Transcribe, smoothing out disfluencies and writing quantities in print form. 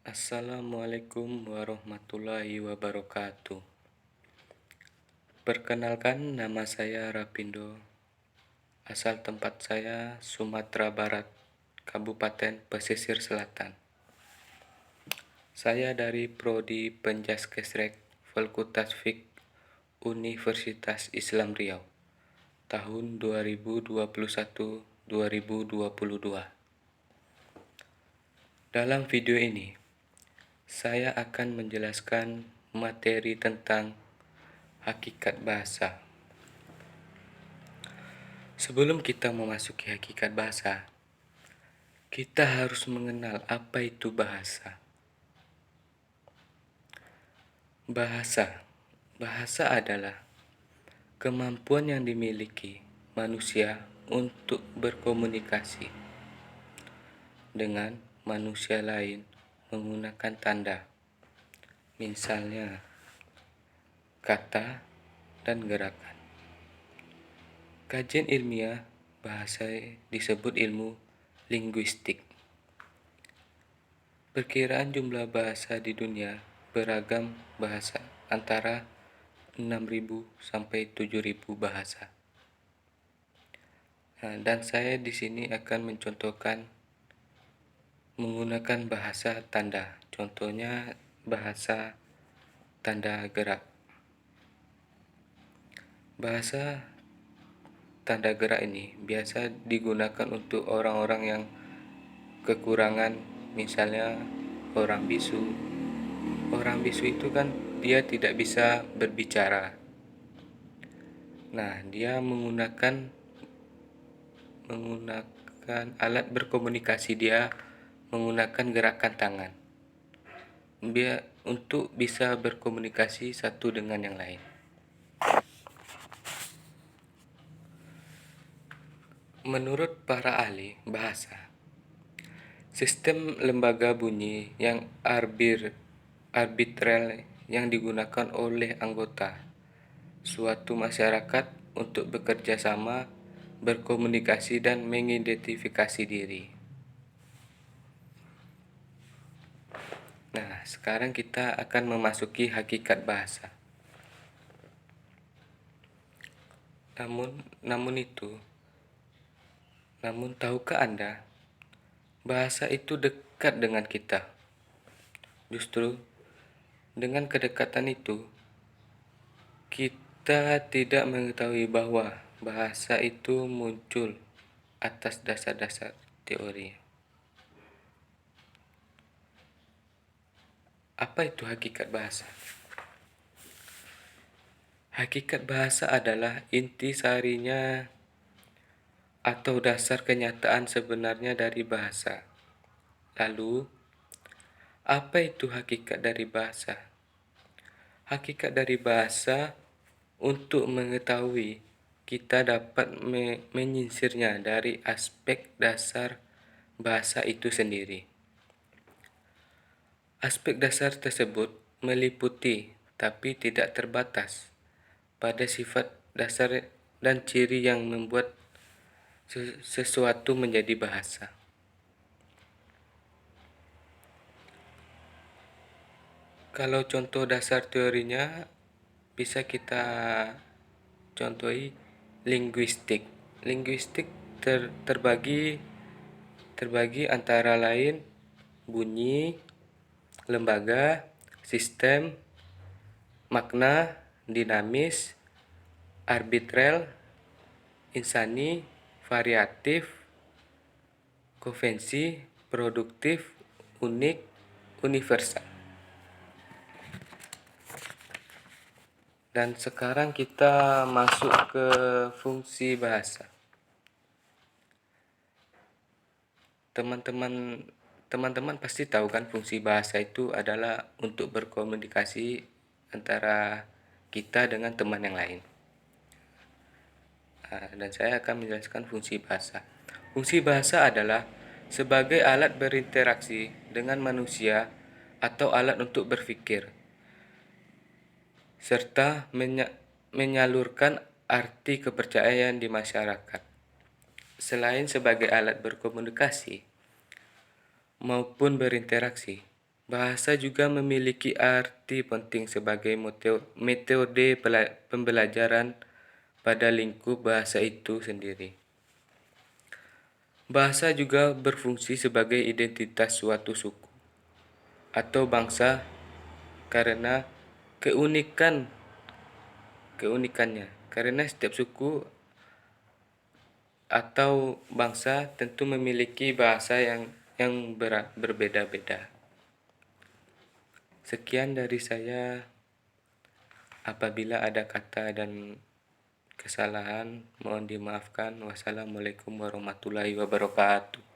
Assalamualaikum warahmatullahi wabarakatuh. Perkenalkan, nama saya Rapindo. Asal tempat saya Sumatera Barat, Kabupaten Pesisir Selatan. Saya dari Prodi Penjaskesrek Fakultas Fik Universitas Islam Riau tahun 2021-2022. Dalam video ini, saya akan menjelaskan materi tentang hakikat bahasa. Sebelum kita memasuki hakikat bahasa, kita harus mengenal apa itu bahasa. Bahasa adalah kemampuan yang dimiliki manusia untuk berkomunikasi dengan manusia lain menggunakan tanda, misalnya kata dan gerakan. Kajian ilmiah bahasa disebut ilmu linguistik. Perkiraan jumlah bahasa di dunia beragam bahasa antara 6.000 sampai 7.000 bahasa. Dan saya di sini akan mencontohkan menggunakan bahasa tanda. Contohnya bahasa tanda gerak. Bahasa tanda gerak ini biasa digunakan untuk orang-orang yang kekurangan, misalnya orang bisu. Orang bisu itu kan dia tidak bisa berbicara. Nah, dia menggunakan alat berkomunikasi, dia menggunakan gerakan tangan. Untuk bisa berkomunikasi satu dengan yang lain. Menurut para ahli bahasa, sistem lembaga bunyi yang arbitral yang digunakan oleh anggota suatu masyarakat untuk bekerja sama, berkomunikasi, dan mengidentifikasi diri. Nah, sekarang kita akan memasuki hakikat bahasa. Namun tahukah Anda, bahasa itu dekat dengan kita? Justru dengan kedekatan itu, kita tidak mengetahui bahwa bahasa itu muncul atas dasar-dasar teori. Apa itu hakikat bahasa? Hakikat bahasa adalah inti sarinya atau dasar kenyataan sebenarnya dari bahasa. Lalu, apa itu hakikat dari bahasa? Hakikat dari bahasa, untuk mengetahui, kita dapat menyisirnya dari aspek dasar bahasa itu sendiri. Aspek dasar tersebut meliputi, tapi tidak terbatas, pada sifat dasar dan ciri yang membuat sesuatu menjadi bahasa. Kalau contoh dasar teorinya bisa kita contohi linguistik. Linguistik terbagi antara lain bunyi, lembaga, sistem, makna, dinamis, arbitral, insani, variatif, konvensi, produktif, unik, universal. Dan sekarang kita masuk ke fungsi bahasa. Teman-teman pasti tahu kan, fungsi bahasa itu adalah untuk berkomunikasi antara kita dengan teman yang lain. Dan saya akan menjelaskan fungsi bahasa. Fungsi bahasa adalah sebagai alat berinteraksi dengan manusia atau alat untuk berpikir, serta menyalurkan arti kepercayaan di masyarakat. Selain sebagai alat berkomunikasi maupun berinteraksi, Bahasa juga memiliki arti penting sebagai metode pembelajaran pada lingkup bahasa itu sendiri. Bahasa juga berfungsi sebagai identitas suatu suku atau bangsa karena keunikannya. Karena setiap suku atau bangsa tentu memiliki bahasa yang berbeda-beda. Sekian dari saya. Apabila ada kata dan kesalahan, mohon dimaafkan. Wassalamualaikum warahmatullahi wabarakatuh.